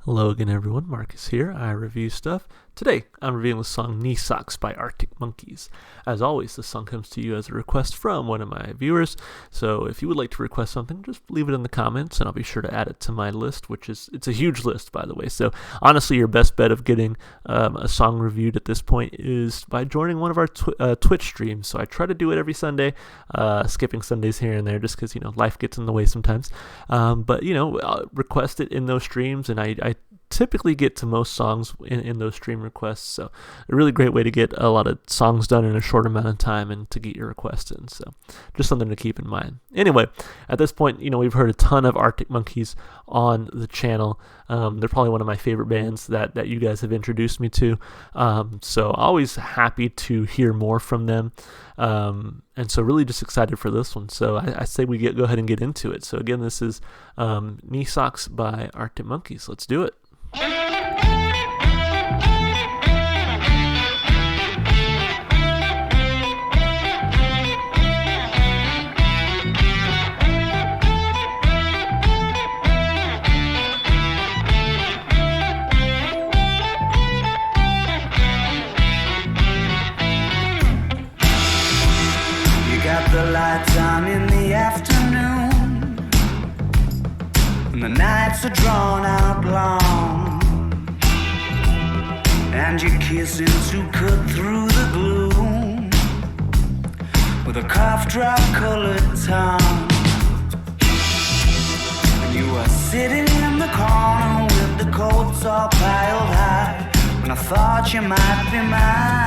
Hello again, everyone. Marcus here. I review stuff. Today, I'm reviewing the song Knee Socks by Arctic Monkeys. As always, this song comes to you as a request from one of my viewers. So if you would like to request something, just leave it in the comments, and I'll be sure to add it to my list, it's a huge list, by the way. So honestly, your best bet of getting a song reviewed at this point is by joining one of our Twitch streams. So I try to do it every Sunday, skipping Sundays here and there just because, life gets in the way sometimes. But request it in those streams, and I typically get to most songs in those stream requests, so a really great way to get a lot of songs done in a short amount of time and to get your request in, so just something to keep in mind. Anyway, at this point, we've heard a ton of Arctic Monkeys on the channel. They're probably one of my favorite bands that you guys have introduced me to, so always happy to hear more from them, and so really just excited for this one. So I say we go ahead and get into it. So again, this is Knee Socks by Arctic Monkeys. Let's do it. The lights on in the afternoon, and the nights are drawn out long, and you're kissing to cut through the gloom with a cough drop colored tongue. And you are sitting in the corner with the coats all piled high, when I thought you might be mine.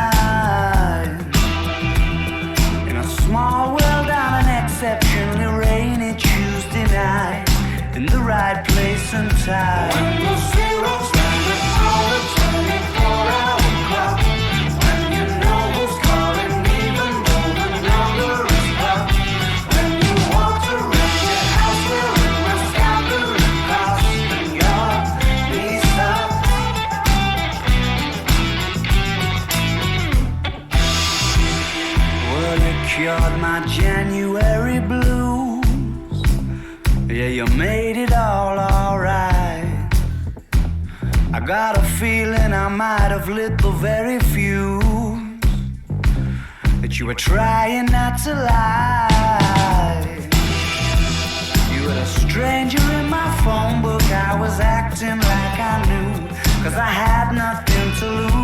Small world on an exceptionally rainy Tuesday night, in the right place and time. When the zero's standing on the 24-hour clock, when you know who's calling even though the number is blocked, when you walk around your house wearing a scandalous cross and your knees up. Well, it cured my January blues. Yeah, you made it all alright. I got a feeling I might have lit the very fuse that you were trying not to lie. You were a stranger in my phone book. I was acting like I knew, 'cause I had nothing to lose.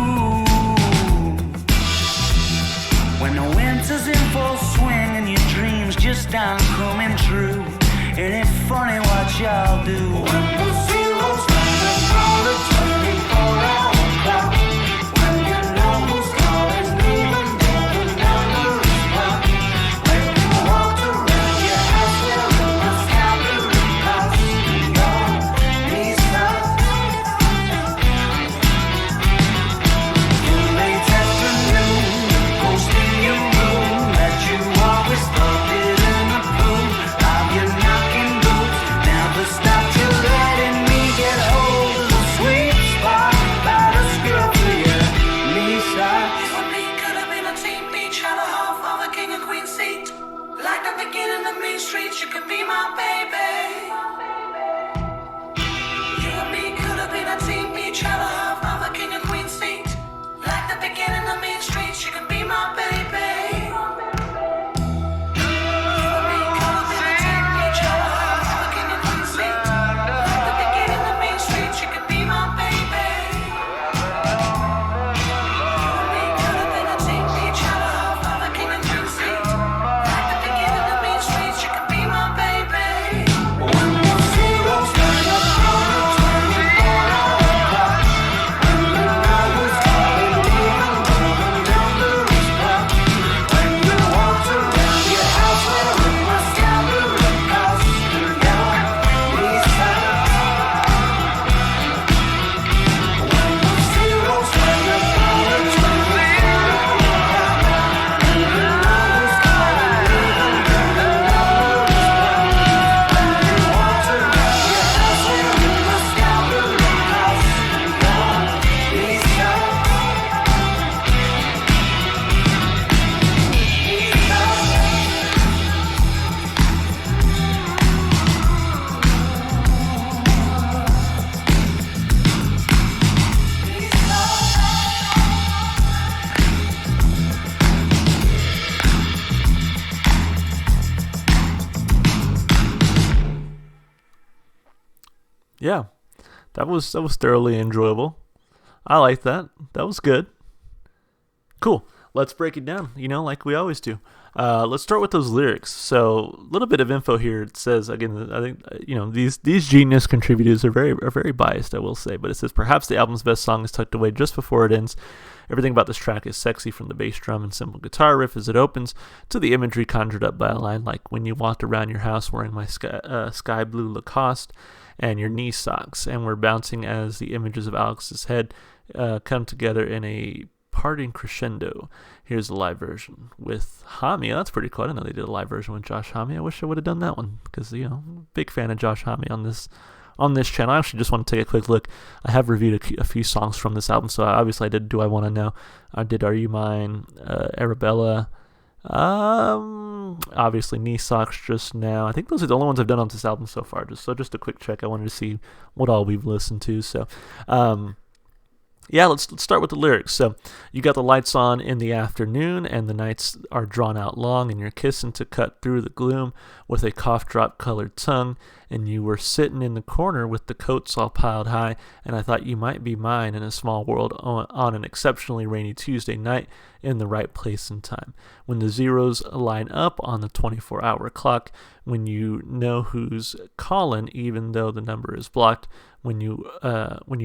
When the winter's in full swing and your dreams just aren't coming true, ain't it funny what y'all do? When the zero's standing on the 24-hour clock, when you know who's calling even though the number is blocked, when you walked around your house wearing a scandalous cross and your knees up. Your late afternoon, posting your room that you always thought did in the blue of your knocking boots, never stopped till right Yeah, that was thoroughly enjoyable. I like that. That was good. Cool. Let's break it down, like we always do. Let's start with those lyrics. So, a little bit of info here. It says, again, I think, these Genius contributors are very biased, I will say, but it says, perhaps the album's best song is tucked away just before it ends. Everything about this track is sexy, from the bass drum and simple guitar riff as it opens to the imagery conjured up by a line like, when you walked around your house wearing my sky blue Lacoste and your knee socks, and we're bouncing as the images of Alex's head come together in a parting crescendo. Here's the live version with Homme. That's pretty cool. I didn't know they did a live version with Josh Homme. I wish I would have done that one, because big fan of Josh Homme on this channel. I actually just want to take a quick look. I have reviewed a few songs from this album, so obviously I did Do I Want to Know. I did Are You Mine, Arabella, obviously Knee Socks just now. I think those are the only ones I've done on this album so far. Just a quick check. I wanted to see what all we've listened to. So, yeah, let's start with the lyrics. So, you got the lights on in the afternoon, and the nights are drawn out long, and you're kissing to cut through the gloom with a cough drop colored tongue, and you were sitting in the corner with the coats all piled high, and I thought you might be mine in a small world on an exceptionally rainy Tuesday night in the right place and time. When the zeros line up on the 24-hour clock, when you know who's calling even though the number is blocked, when you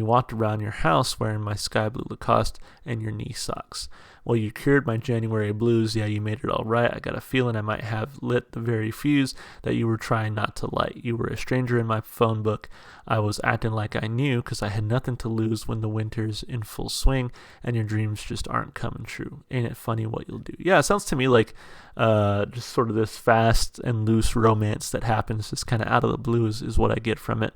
walked around your house wearing my sky blue Lacoste and your knee socks. Well, you cured my January blues. Yeah, you made it all right. I got a feeling I might have lit the very fuse that you were trying not to light. You were a stranger in my phone book. I was acting like I knew, because I had nothing to lose when the winter's in full swing and your dreams just aren't coming true. Ain't it funny what you'll do? Yeah, it sounds to me like just sort of this fast and loose romance that happens just kind of out of the blue is what I get from it.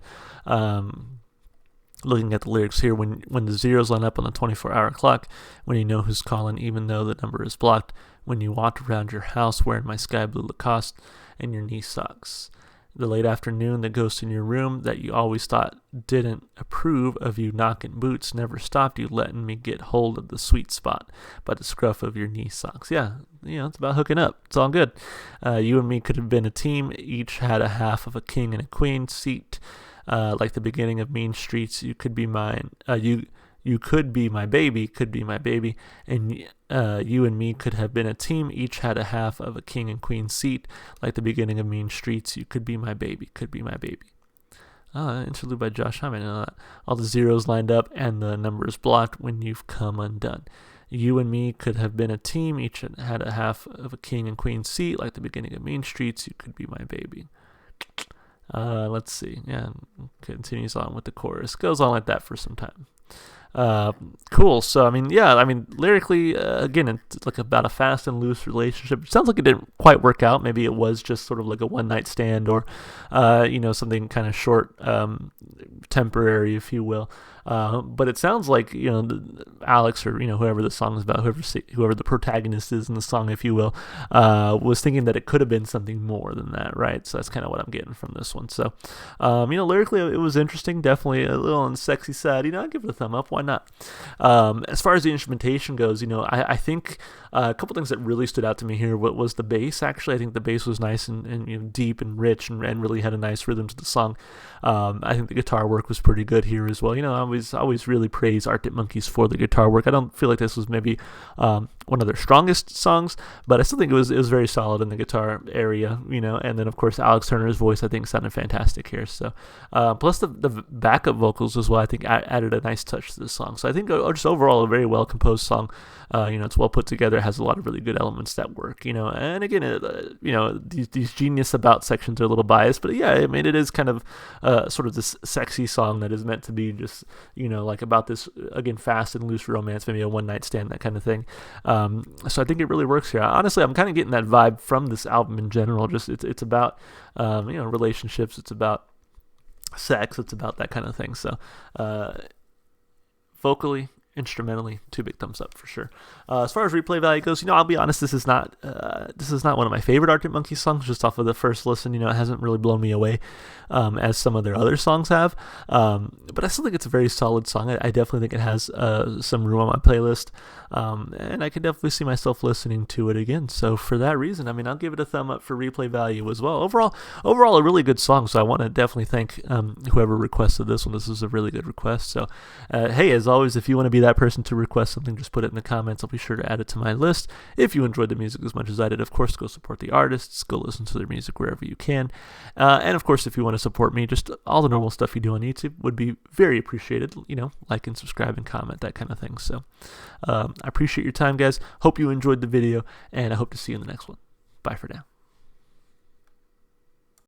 Looking at the lyrics here, when the zeros line up on the 24-hour clock, when you know who's calling even though the number is blocked, when you walked around your house wearing my sky blue Lacoste and your knee socks. The late afternoon, the ghost in your room that you always thought didn't approve of you knocking boots never stopped you letting me get hold of the sweet spot by the scruff of your knee socks. Yeah, it's about hooking up. It's all good. You and me could have been a team, each had a half of a king and a queen seat. Like the beginning of Mean Streets, you could be mine. You could be my baby, and you and me could have been a team, each had a half of a king and queen seat. Like the beginning of Mean Streets, you could be my baby. Interlude by Josh Homme. All the zeros lined up and the numbers blocked when you've come undone. You and me could have been a team, each had a half of a king and queen seat. Like the beginning of Mean Streets, you could be my baby. Let's see. Yeah, continues on with the chorus. Goes on like that for some time. Cool. So, lyrically, again, it's like about a fast and loose relationship. It sounds like it didn't quite work out. Maybe it was just sort of like a one-night stand or, something kind of short, temporary, if you will. But it sounds like, Alex or, whoever the song is about, whoever the protagonist is in the song, if you will, was thinking that it could have been something more than that, right? So that's kind of what I'm getting from this one. So, lyrically, it was interesting, definitely a little on the sexy side. I'd give it a thumb up. Why not? As far as the instrumentation goes, I think a couple things that really stood out to me here was the bass. Actually, I think the bass was nice and deep and rich and really had a nice rhythm to the song. I think the guitar work was pretty good here as well. I always really praise Arctic Monkeys for the guitar work. I don't feel like this was maybe one of their strongest songs, but I still think it was very solid in the guitar area, and then of course Alex Turner's voice I think sounded fantastic here. So plus the backup vocals as well, I think added a nice touch to the song. So I think just overall a very well composed song. It's well put together, has a lot of really good elements that work, and again, these Genius About sections are a little biased, but yeah, it is kind of sort of this sexy song that is meant to be just, like about this, again, fast and loose romance, maybe a one-night stand, that kind of thing. So I think it really works here. Honestly, I'm kind of getting that vibe from this album in general. Just it's about, relationships. It's about sex. It's about that kind of thing. So vocally, instrumentally, 2 big thumbs up for sure. As far as replay value goes, I'll be honest, this is not one of my favorite Arctic Monkeys songs. Just off of the first listen, it hasn't really blown me away as some of their other songs have. But I still think it's a very solid song. I definitely think it has some room on my playlist, and I can definitely see myself listening to it again. So for that reason, I'll give it a thumb up for replay value as well. Overall, a really good song. So I want to definitely thank whoever requested this one. This is a really good request. So hey, as always, if you want to be that person to request something, just put it in the comments. I'll be sure to add it to my list. If you enjoyed the music as much as I did, of course, go support the artists, go listen to their music wherever you can. And of course, if you want to support me, just all the normal stuff you do on YouTube would be very appreciated. Like and subscribe and comment, that kind of thing. So I appreciate your time, guys. Hope you enjoyed the video, and I hope to see you in the next one. Bye for now.